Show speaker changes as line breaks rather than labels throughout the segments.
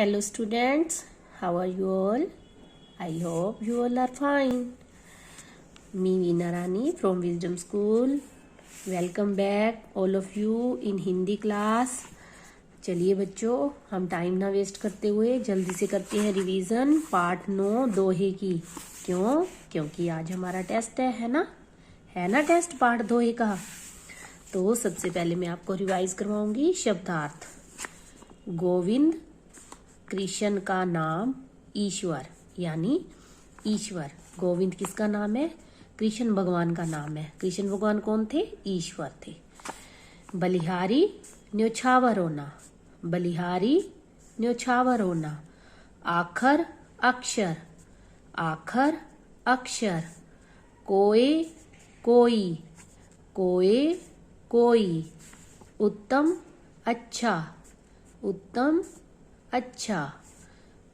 Hello students, how are you all? I hope you all are fine. Me Veena Rani from Wisdom School. Welcome back all of you in Hindi class. चलिए बच्चों, हम time ना waste करते हुए जल्दी से करते हैं रिवीजन पार्ट 9 दोहे की। क्यों? क्योंकि आज हमारा टेस्ट है ना? है ना टेस्ट पार्ट दोहे का। तो सबसे पहले मैं आपको रिवाइज करवाऊंगी शब्दार्थ। गोविंद, कृष्ण का नाम ईश्वर, यानी ईश्वर। गोविंद किसका नाम है? कृष्ण भगवान का नाम है। कृष्ण भगवान कौन थे? ईश्वर थे। बलिहारी न्योछावर होना, बलिहारी न्योछावर होना। आखर अक्षर, आखर अक्षर। कोए कोई, कोए कोई। उत्तम अच्छा, उत्तम अच्छा।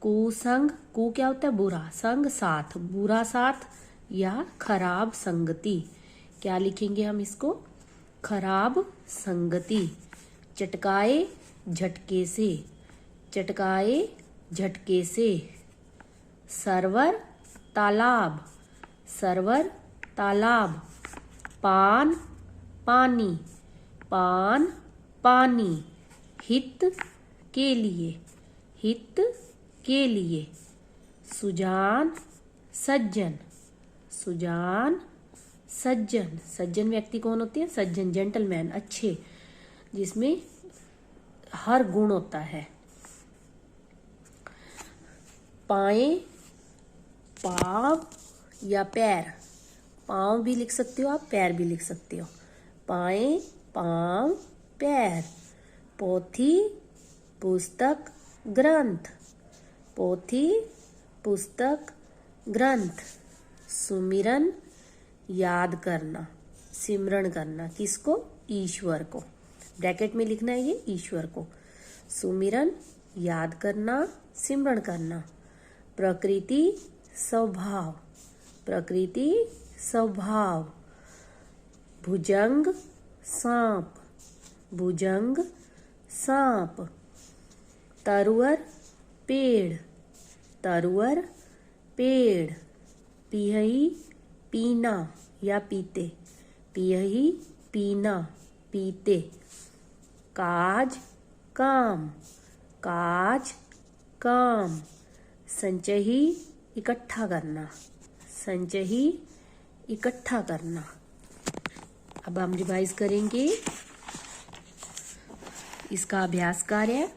कुसंग, कु क्या होता है? बुरा, संग साथ, बुरा साथ या खराब संगति। क्या लिखेंगे हम इसको? खराब संगति। चटकाए झटके से, चटकाए झटके से। सरवर तालाब, सरवर तालाब। पान पानी, पान पानी। हित के लिए, हित के लिए। सुजान सज्जन, सुजान सज्जन। सज्जन व्यक्ति कौन होते हैं? सज्जन जेंटलमैन, अच्छे, जिसमें हर गुण होता है। पाए पाव या पैर, पाँव भी लिख सकते हो आप, पैर भी लिख सकते हो। पाए पाँव पैर। पोथी पुस्तक ग्रंथ, पोथी पुस्तक ग्रंथ। सुमिरन याद करना, सिमरन करना। किसको? ईश्वर को। ब्रैकेट में लिखना है ये, ईश्वर को। सुमिरन याद करना, सिमरन करना। प्रकृति स्वभाव, प्रकृति स्वभाव। भुजंग सांप, भुजंग सांप। तरुवर पेड़, तरुवर पेड़। पियही पीना या पीते, पियही पीना पीते। काज काम, काज काम। संचही इकट्ठा करना, संचही इकट्ठा करना। अब हम रिवाइज करेंगे इसका अभ्यास कार्य।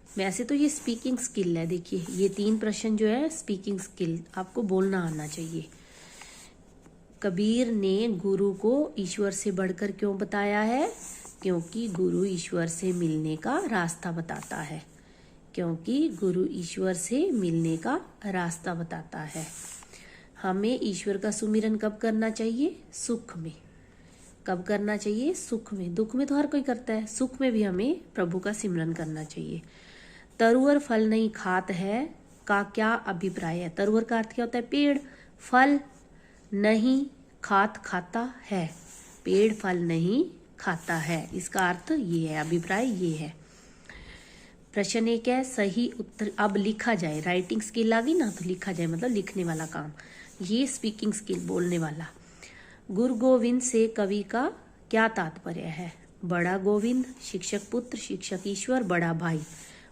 वैसे तो ये स्पीकिंग स्किल है, देखिए ये 3 प्रश्न जो है स्पीकिंग स्किल, आपको बोलना आना चाहिए। कबीर ने गुरु को ईश्वर से बढ़कर क्यों बताया है? क्योंकि गुरु ईश्वर से मिलने का रास्ता बताता है, क्योंकि गुरु ईश्वर से मिलने का रास्ता बताता है। हमें ईश्वर का सुमिरन कब करना चाहिए? सुख में। कब करना चाहिए? सुख में। दुख में तो हर कोई करता है, सुख में भी हमें प्रभु का सिमरन करना चाहिए। तरुवर फल नहीं खात है का क्या अभिप्राय है? तरुवर का अर्थ क्या होता है? पेड़। फल नहीं खात खाता है, पेड़ फल नहीं खाता है, इसका अर्थ ये है, अभिप्राय ये है। प्रश्न 1 है, सही उत्तर अब लिखा जाए। राइटिंग स्किल आ गई ना, तो लिखा जाए मतलब लिखने वाला काम। ये स्पीकिंग स्किल, बोलने वाला। गुरु गोविंद से कवि का क्या तात्पर्य है? बड़ा गोविंद, शिक्षक पुत्र, शिक्षक ईश्वर, बड़ा भाई।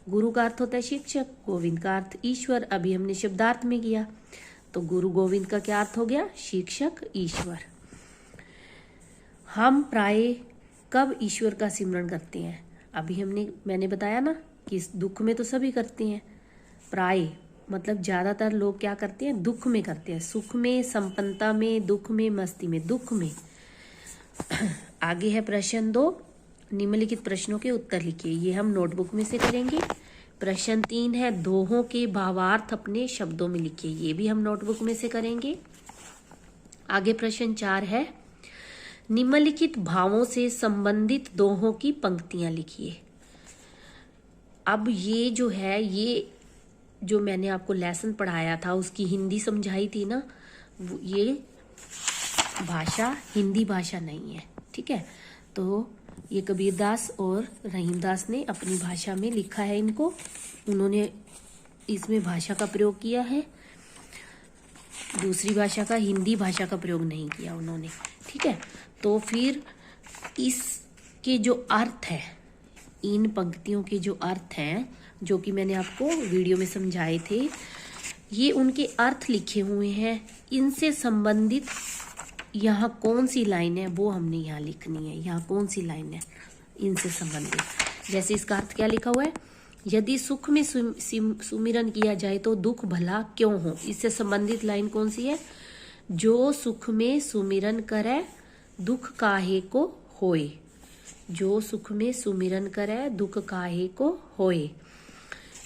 गुरु का अर्थ होता है शिक्षक, गोविंद का अर्थ ईश्वर। अभी हमने शब्दार्थ में किया, तो गुरु गोविंद का क्या अर्थ हो गया? शिक्षक ईश्वर। हम प्राय कब ईश्वर का सिमरन करते हैं? अभी मैंने बताया ना कि दुख में तो सभी करते हैं। प्राय मतलब ज्यादातर लोग क्या करते हैं? दुख में करते हैं। सुख में, संपन्नता में, दुख में, मस्ती में, दुख में। आगे है प्रश्न 2, निम्नलिखित प्रश्नों के उत्तर लिखिए। ये हम नोटबुक में से करेंगे। प्रश्न 3 है, दोहों के भावार्थ अपने शब्दों में लिखिए। ये भी हम नोटबुक में से करेंगे। आगे प्रश्न 4 है, निम्नलिखित भावों से संबंधित दोहों की पंक्तियां लिखिए। अब ये जो है, ये जो मैंने आपको लेसन पढ़ाया था उसकी हिंदी समझाई थी ना, ये भाषा हिंदी भाषा नहीं है, ठीक है? तो ये कबीरदास और रहीमदास ने अपनी भाषा में लिखा है इनको, उन्होंने इसमें भाषा का प्रयोग किया है, दूसरी भाषा का, हिंदी भाषा का प्रयोग नहीं किया उन्होंने। ठीक है, तो फिर इसके जो अर्थ है, इन पंक्तियों के जो अर्थ हैं, जो कि मैंने आपको वीडियो में समझाए थे, ये उनके अर्थ लिखे हुए हैं। इनसे संबंधित यहाँ कौन सी लाइन है वो हमने यहाँ लिखनी है। यहाँ कौन सी लाइन है इनसे संबंधित, जैसे इसका अर्थ क्या लिखा हुआ है, यदि सुख में सुमिरन किया जाए तो दुख भला क्यों हो। इससे संबंधित लाइन कौन सी है, जो सुख में सुमिरन करे दुख काहे को होए। जो सुख में सुमिरन करे दुख काहे को होए।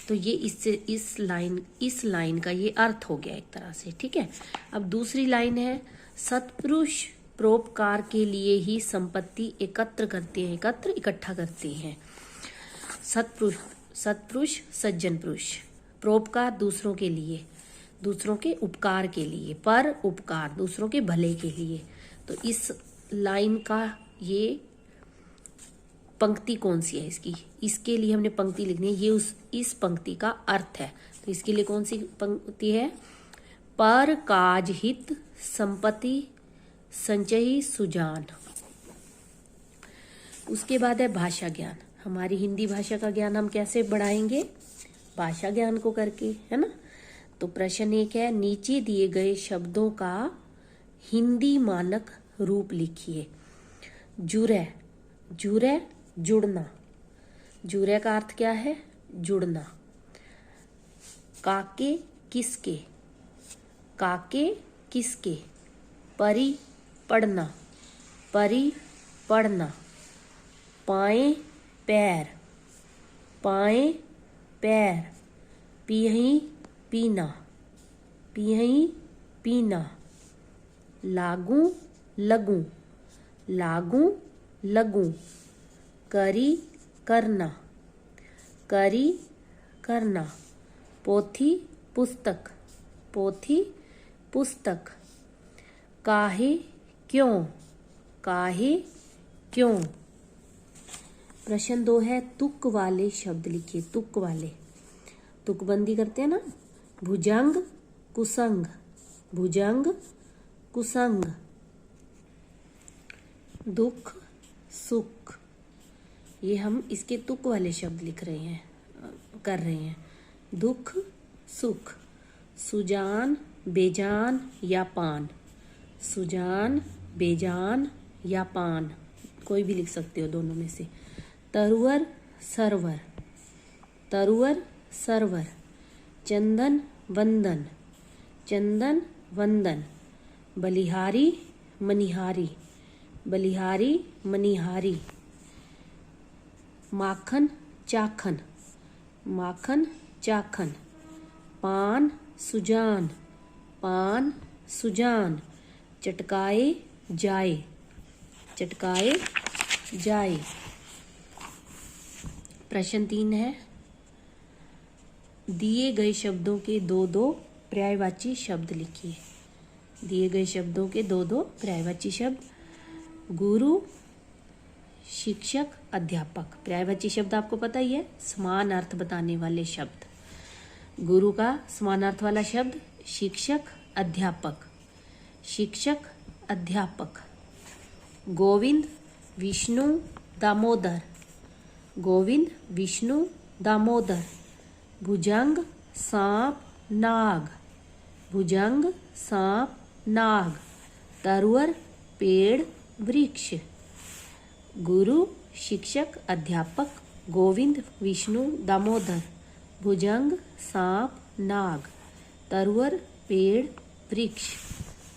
तो ये इससे इस लाइन का ये अर्थ हो गया एक तरह से। ठीक है, अब दूसरी लाइन है, सत्पुरुष परोपकार के लिए ही संपत्ति एकत्र करते हैं, इकट्ठा करते हैं। सत्पुरुष सज्जन पुरुष, परोपकार दूसरों के लिए, दूसरों के उपकार के लिए, पर उपकार दूसरों के भले के लिए। तो इस लाइन का ये पंक्ति कौन सी है इसकी, इसके लिए हमने पंक्ति लिखनी है, ये इस पंक्ति का अर्थ है। तो इसके लिए कौन सी पंक्ति है, पर काज हित संपत्ति संचयी सुजान। उसके बाद है भाषा ज्ञान। हमारी हिंदी भाषा का ज्ञान हम कैसे बढ़ाएंगे, भाषा ज्ञान को करके, है ना। तो प्रश्न एक है, नीचे दिए गए शब्दों का हिंदी मानक रूप लिखिए। जुरे, जुरे जुड़ना, जुरे का अर्थ क्या है, जुड़ना। काके किसके, काके किसके। परी पढ़ना, परी पढ़ना। पाए पैर, पाए पैर। पियही पीना, पियही पीना। लागू लगू, लागू लगू। करी करना, करी करना। पोथी पुस्तक, पोथी पुस्तक। काहे क्यों, काहे क्यों। प्रश्न 2 है, तुक वाले शब्द लिखिए, तुक वाले, तुकबंदी करते हैं ना। भुजंग कुसंग, भुजंग कुसंग। दुख सुख, ये हम इसके तुक वाले शब्द लिख रहे हैं, कर रहे हैं। दुख सुख। सुजान बेजान या पान, सुजान बेजान या पान, कोई भी लिख सकते हो दोनों में से। तरुवर सरवर, तरुवर सरवर। चंदन वंदन, चंदन वंदन। बलिहारी मनिहारी, बलिहारी मनिहारी। माखन चाखन, माखन चाखन। पान सुजान, पान सुजान। चटकाए जाए, चटकाए जाए। प्रश्न 3 है, दिए गए शब्दों के 2-2 पर्यायवाची शब्द लिखिए। दिए गए शब्दों के 2-2 पर्यायवाची शब्द। गुरु शिक्षक अध्यापक। पर्यायवाची शब्द आपको पता ही है, समान अर्थ बताने वाले शब्द। गुरु का समान अर्थ वाला शब्द शिक्षक अध्यापक, शिक्षक अध्यापक। गोविंद विष्णु दामोदर, गोविंद विष्णु दामोदर। भुजंग सांप नाग, भुजंग सांप नाग। तरुवर पेड़ वृक्ष। गुरु शिक्षक अध्यापक गोविंद विष्णु दामोदर। भुजंग सांप नाग। तरुवर पेड़ वृक्ष।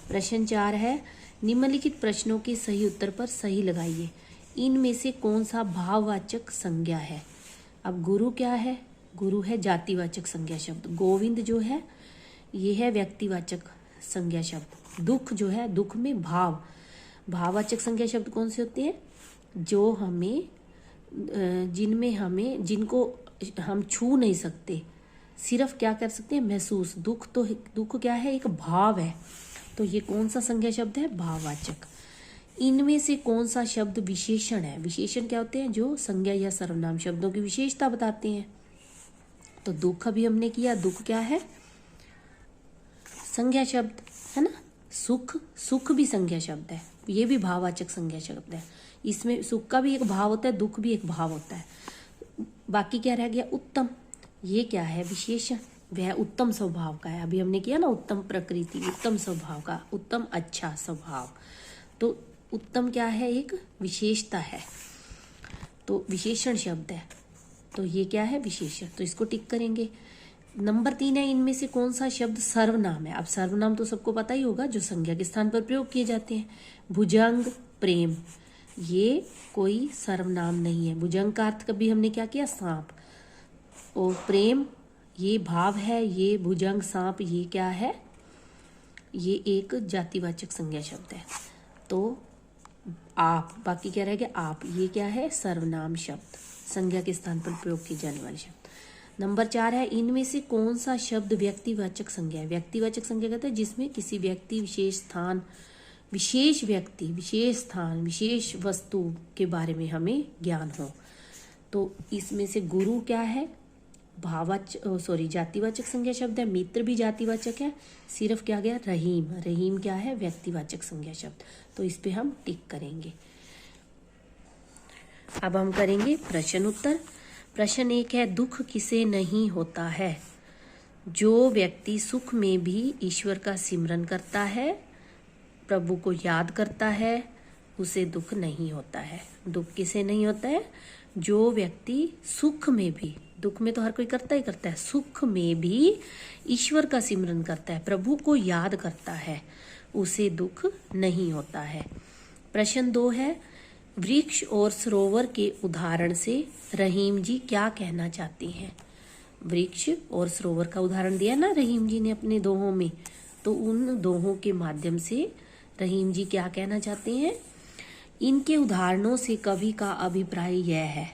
प्रश्न 4 है, निम्नलिखित प्रश्नों के सही उत्तर पर सही लगाइए। इनमें से कौन सा भाववाचक संज्ञा है। अब गुरु क्या है, गुरु है जातिवाचक संज्ञा शब्द। गोविंद जो है ये है व्यक्तिवाचक संज्ञा शब्द। दुख जो है, दुख में भाव, भाववाचक संज्ञा शब्द कौन से होते हैं, जो हमें जिनमें हमें जिनको हम छू नहीं सकते, सिर्फ क्या कर सकते हैं, महसूस। दुख तो दुख क्या है, एक भाव है, तो ये कौन सा संज्ञा शब्द है, भाववाचक। इनमें से कौन सा शब्द विशेषण है? विशेषण क्या होते हैं? जो संज्ञा या सर्वनाम शब्दों की विशेषता बताते हैं। तो दुख अभी हमने किया, दुख क्या है? संज्ञा शब्द है ना। सुख, सुख भी संज्ञा शब्द है, ये भी भाववाचक संज्ञा शब्द है। इसमें सुख का भी एक भाव होता है, दुख भी एक भाव होता है। बाकी क्या रह गया? उत्तम, ये क्या है? विशेषण, वह उत्तम स्वभाव का है। अभी हमने किया ना उत्तम प्रकृति, उत्तम स्वभाव का, उत्तम अच्छा स्वभाव। तो उत्तम क्या है? एक विशेषता है, तो विशेषण शब्द है। तो ये क्या है? विशेषण। तो इसको टिक करेंगे। नंबर 3 है, इनमें से कौन सा शब्द सर्वनाम है? अब सर्वनाम तो सबको पता ही होगा, जो संज्ञा के स्थान पर प्रयोग किए जाते हैं। भुजंग, प्रेम, ये कोई सर्वनाम नहीं है। भुजंग का अर्थ कभी हमने क्या किया? सांप। और प्रेम ये भाव है, ये भुजंग सांप ये क्या है? ये एक जातिवाचक संज्ञा शब्द है। तो आप, बाकी क्या रह गया? आप, ये क्या है? सर्वनाम शब्द, संज्ञा के स्थान पर प्रयोग किए जाने वाले शब्द। नंबर 4 है, इनमें से कौन सा शब्द व्यक्तिवाचक संज्ञा है? व्यक्तिवाचक संज्ञा कहते हैं जिसमें किसी व्यक्ति, विशेष स्थान, विशेष व्यक्ति, विशेष स्थान, विशेष वस्तु के बारे में हमें ज्ञान हो। तो इसमें से गुरु क्या है? जातिवाचक संज्ञा शब्द है। मित्र भी जातिवाचक है। सिर्फ क्या गया? रहीम, रहीम क्या है? व्यक्तिवाचक संज्ञा शब्द। तो इस पे हम टिक करेंगे। अब हम करेंगे प्रश्न उत्तर। प्रश्न 1 है, दुख किसे नहीं होता है? जो व्यक्ति सुख में भी ईश्वर का सिमरन करता है, प्रभु को याद करता है, उसे दुख नहीं होता है। दुख किसे नहीं होता है? जो व्यक्ति सुख में भी, दुख में तो हर कोई करता ही करता है, सुख में भी ईश्वर का सिमरन करता है, प्रभु को याद करता है, उसे दुख नहीं होता है। प्रश्न 2 है, वृक्ष और सरोवर के उदाहरण से रहीम जी क्या कहना चाहते हैं? वृक्ष और सरोवर का उदाहरण दिया ना रहीम जी ने अपने दोहों में, तो उन दोहों के माध्यम से रहीम जी क्या कहना चाहते हैं? इनके उदाहरणों से कवि का अभिप्राय यह है,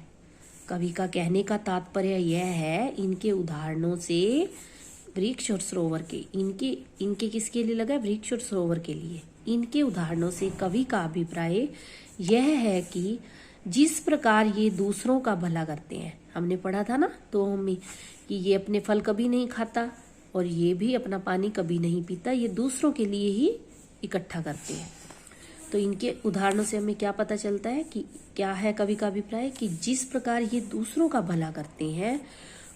कवि का कहने का तात्पर्य यह है, इनके उदाहरणों से वृक्ष और सरोवर के, इनके किसके लिए लगा? वृक्ष और सरोवर के लिए। इनके उदाहरणों से कवि का अभिप्राय यह है कि जिस प्रकार ये दूसरों का भला करते हैं, हमने पढ़ा था ना तो हमें कि ये अपने फल कभी नहीं खाता और ये भी अपना पानी कभी नहीं पीता, ये दूसरों के लिए ही इकट्ठा करते हैं। तो इनके उदाहरणों से हमें क्या पता चलता है कि क्या है कवि का अभिप्राय? कि जिस प्रकार ये दूसरों का भला करते हैं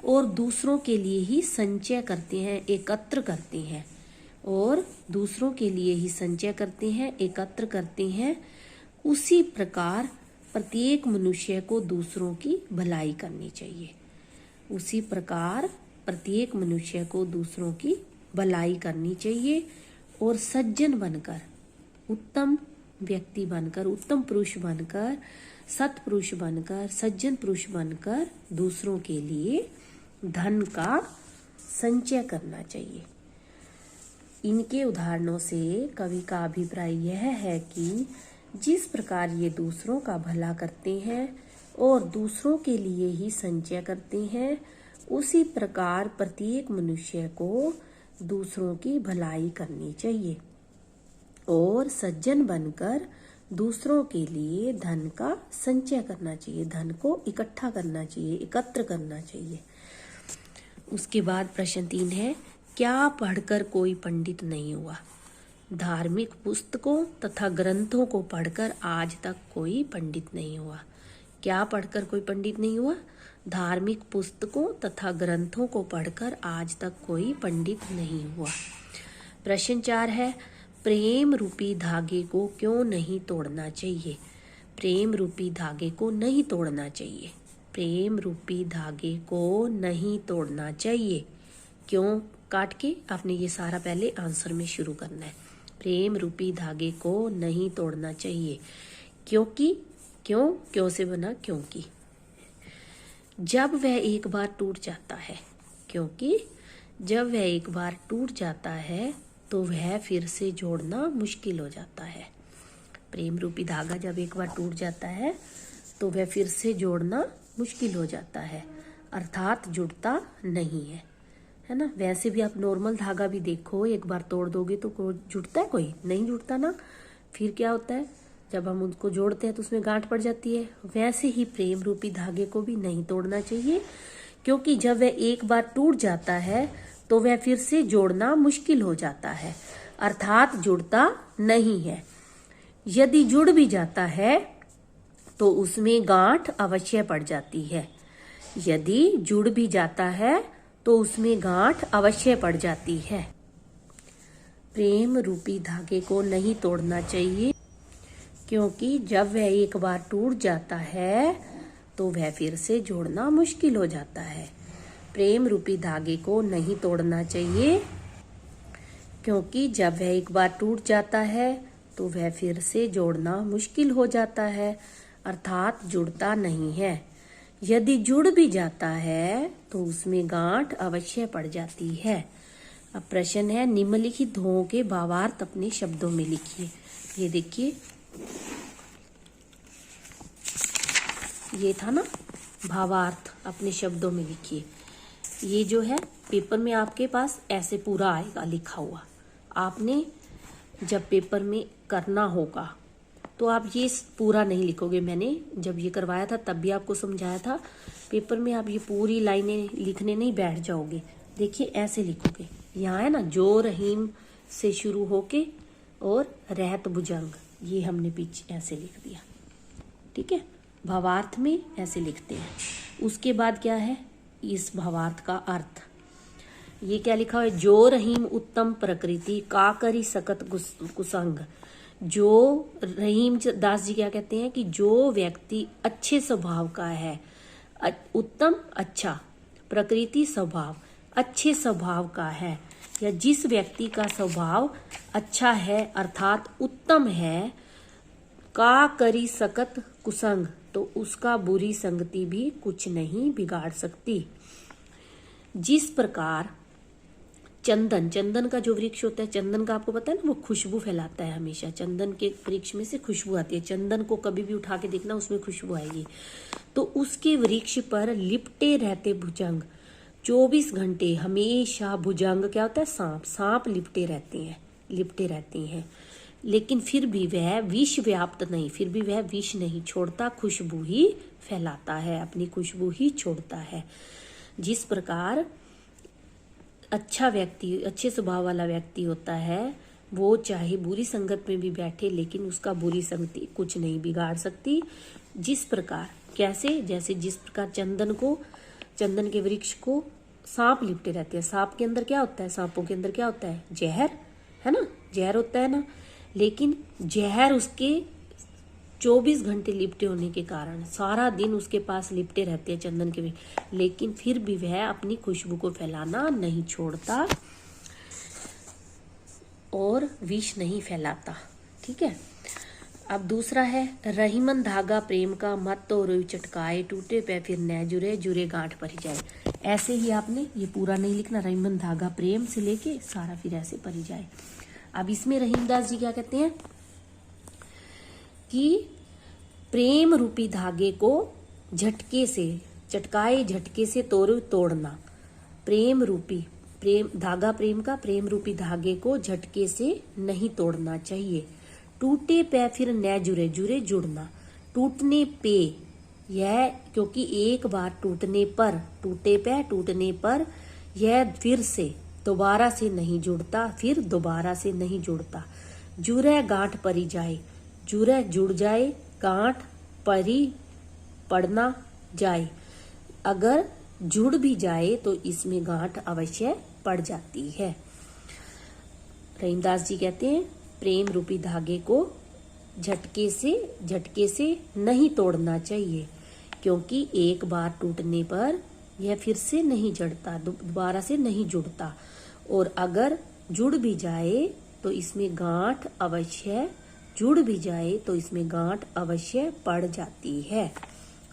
और दूसरों के लिए ही संचय करते हैं, एकत्र करते हैं, और दूसरों के लिए ही संचय करते हैं, एकत्र करते हैं, उसी प्रकार प्रत्येक मनुष्य को दूसरों की भलाई करनी चाहिए। उसी प्रकार प्रत्येक मनुष्य को दूसरों की भलाई करनी चाहिए और सज्जन बनकर, उत्तम व्यक्ति बनकर, उत्तम पुरुष बनकर, सत्पुरुष बनकर, सज्जन पुरुष बनकर दूसरों के लिए धन का संचय करना चाहिए। इनके उदाहरणों से कवि का अभिप्राय यह है कि जिस प्रकार ये दूसरों का भला करते हैं और दूसरों के लिए ही संचय करते हैं, उसी प्रकार प्रत्येक मनुष्य को दूसरों की भलाई करनी चाहिए और सज्जन बनकर दूसरों के लिए धन का संचय करना चाहिए, धन को इकट्ठा करना चाहिए, एकत्र करना चाहिए। उसके बाद प्रश्न 3 है, क्या पढ़कर कोई पंडित नहीं हुआ? धार्मिक पुस्तकों तथा ग्रंथों को पढ़कर आज तक कोई पंडित नहीं हुआ। क्या पढ़कर कोई पंडित नहीं हुआ? धार्मिक पुस्तकों तथा ग्रंथों को पढ़कर आज तक कोई पंडित नहीं हुआ। प्रश्न 4 है, प्रेम रूपी धागे को क्यों नहीं तोड़ना चाहिए? प्रेम रूपी धागे को नहीं तोड़ना चाहिए। प्रेम रूपी धागे को नहीं तोड़ना चाहिए। क्यों? काट के आपने ये सारा पहले आंसर में शुरू करना है। प्रेम रूपी धागे को नहीं तोड़ना चाहिए क्योंकि, क्यों से बना क्योंकि, जब वह एक बार टूट जाता है, क्योंकि जब वह एक बार टूट जाता है तो वह फिर से जोड़ना मुश्किल हो जाता है। प्रेम रूपी धागा जब एक बार टूट जाता है तो वह फिर से जोड़ना मुश्किल हो जाता है, अर्थात जुड़ता नहीं है, है ना। वैसे भी आप नॉर्मल धागा भी देखो, एक बार तोड़ दोगे तो जुड़ता है? कोई नहीं जुड़ता ना। फिर क्या होता है? जब हम उनको जोड़ते हैं तो उसमें गांठ पड़ जाती है। वैसे ही प्रेम रूपी धागे को भी नहीं तोड़ना चाहिए, क्योंकि जब वह एक बार टूट जाता है तो वह फिर से जोड़ना मुश्किल हो जाता है, अर्थात जुड़ता नहीं है। यदि जुड़ भी जाता है तो उसमें गांठ अवश्य पड़ जाती है। यदि जुड़ भी जाता है तो उसमें गांठ अवश्य पड़ जाती है। प्रेम रूपी धागे को नहीं तोड़ना चाहिए, क्योंकि जब वह एक बार टूट जाता है तो वह फिर से जोड़ना मुश्किल हो जाता है। प्रेम रूपी धागे को नहीं तोड़ना चाहिए, क्योंकि जब वह एक बार टूट जाता है तो वह फिर से जोड़ना मुश्किल हो जाता है, अर्थात जुड़ता नहीं है। यदि जुड़ भी जाता है तो उसमें गांठ अवश्य पड़ जाती है। अब प्रश्न है, निम्नलिखित ध्रुवों के भावार्थ अपने शब्दों में लिखिए। ये देखिए, ये था ना भावार्थ, अपने शब्दों में लिखिए। ये जो है पेपर में आपके पास ऐसे पूरा आएगा लिखा हुआ। आपने जब पेपर में करना होगा तो आप ये पूरा नहीं लिखोगे। मैंने जब ये करवाया था तब भी आपको समझाया था, पेपर में आप ये पूरी लाइनें लिखने नहीं बैठ जाओगे। देखिए ऐसे लिखोगे, यहाँ है ना, जो रहीम से शुरू होके और रहत भुजंग, ये हमने पीछे ऐसे लिख दिया। ठीक है, भावार्थ में ऐसे लिखते हैं। उसके बाद क्या है, इस भावार्थ का अर्थ। ये क्या लिखा हुआ है, जो रहीम उत्तम प्रकृति का करी सकत कुसंग। जो रहीम दास जी क्या कहते हैं कि जो व्यक्ति अच्छे स्वभाव का है, उत्तम अच्छा, प्रकृति स्वभाव, अच्छे स्वभाव का है, या जिस व्यक्ति का स्वभाव अच्छा है अर्थात उत्तम है, का करी सकत कुसंग, तो उसका बुरी संगति भी कुछ नहीं बिगाड़ सकती। जिस प्रकार चंदन, चंदन का जो वृक्ष होता है, चंदन का आपको पता है ना, वो खुशबू फैलाता है हमेशा। चंदन के वृक्ष में से खुशबू आती है। चंदन को कभी भी उठा के देखना, उसमें खुशबू आएगी। तो उसके वृक्ष पर लिपटे रहते भुजंग, 24 घंटे हमेशा भुजंग क्या होता है, सांप, सांप लिपटे रहते हैं, लेकिन फिर भी वह विष व्याप्त नहीं, फिर भी वह विष नहीं छोड़ता, खुशबू ही फैलाता है, अपनी खुशबू ही छोड़ता है। जिस प्रकार अच्छा व्यक्ति, अच्छे स्वभाव वाला व्यक्ति होता है, वो चाहे बुरी संगत में भी बैठे लेकिन उसका बुरी संगति कुछ नहीं बिगाड़ सकती। जिस प्रकार, कैसे, जैसे जिस प्रकार चंदन के वृक्ष को सांप लिपटे रहते हैं। सांप के अंदर क्या होता है, सांपों के अंदर क्या होता है, जहर, है ना, जहर होता है ना, लेकिन जहर उसके 24 घंटे लिपटे होने के कारण सारा दिन उसके पास लिपटे रहते हैं चंदन के, लेकिन फिर भी वह अपनी खुशबू को फैलाना नहीं छोड़ता और विष नहीं फैलाता। ठीक है, अब दूसरा है, रहीमन धागा प्रेम का मत तो रोई चटकाए, टूटे पे फिर न जुरे, जुरे गांठ परी जाए। ऐसे ही आपने ये पूरा नहीं लिखना, रहीमन धागा प्रेम से लेके सारा फिर ऐसे परी जाए। अब इसमें रहीमदास जी क्या कहते हैं कि प्रेम रूपी धागे को झटके से, चटकाए झटके से तोड़ना। प्रेम रूपी, प्रेम धागा, प्रेम का प्रेम रूपी धागे को झटके से नहीं तोड़ना चाहिए। टूटे पे फिर न जुरे, जुरे जुड़ना, टूटने पे, यह क्योंकि एक बार टूटने पर, टूटे पे टूटने पर यह फिर से दोबारा से नहीं जुड़ता, फिर दोबारा से नहीं जुड़ता। जुरे गांठ परी जाए, जुरे जुड़ जाए, गांठ परी पड़ना जाए। अगर जुड़ भी जाए तो इसमें गांठ अवश्य पड़ जाती है। रहीमदास जी कहते हैं प्रेम रूपी धागे को झटके से नहीं तोड़ना चाहिए, क्योंकि एक बार टूटने पर यह फिर से नहीं जड़ता, दोबारा से नहीं जुड़ता, और अगर जुड़ भी जाए तो इसमें गांठ अवश्य, जुड़ भी जाए तो इसमें गांठ अवश्य पड़ जाती है।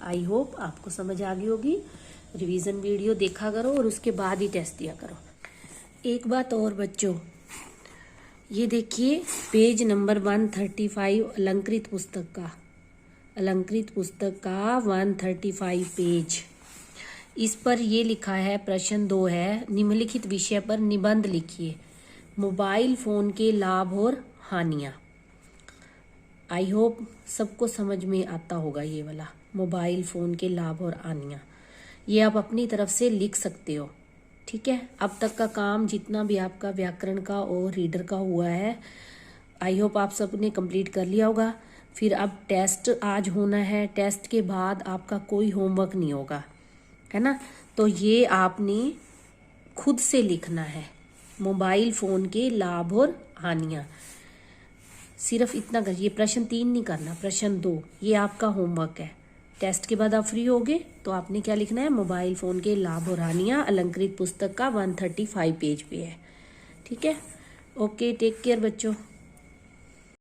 आई होप आपको समझ आ गई होगी। रिवीजन वीडियो देखा करो और उसके बाद ही टेस्ट दिया करो। एक बात और बच्चों, ये देखिए पेज नंबर 135 अलंकृत पुस्तक का 135 पेज, इस पर ये लिखा है, प्रश्न 2 है, निम्नलिखित विषय पर निबंध लिखिए। मोबाइल फोन के लाभ और हानियां। आई होप सबको समझ में आता होगा ये वाला मोबाइल फ़ोन के लाभ और हानियाँ। ये आप अपनी तरफ से लिख सकते हो, ठीक है। अब तक का काम जितना भी आपका व्याकरण का और रीडर का हुआ है, आई होप आप सबने कंप्लीट कर लिया होगा। फिर अब टेस्ट आज होना है, टेस्ट के बाद आपका कोई होमवर्क नहीं होगा, है ना। तो ये आपने खुद से लिखना है, मोबाइल फ़ोन के लाभ और हानियाँ। सिर्फ इतना कर, ये प्रश्न 3 नहीं करना, प्रश्न 2 ये आपका होमवर्क है। टेस्ट के बाद आप फ्री होगे तो आपने क्या लिखना है, मोबाइल फ़ोन के लाभ और हानियाँ अलंकृत पुस्तक का 135 पेज पे है, ठीक है। ओके, टेक केयर बच्चों।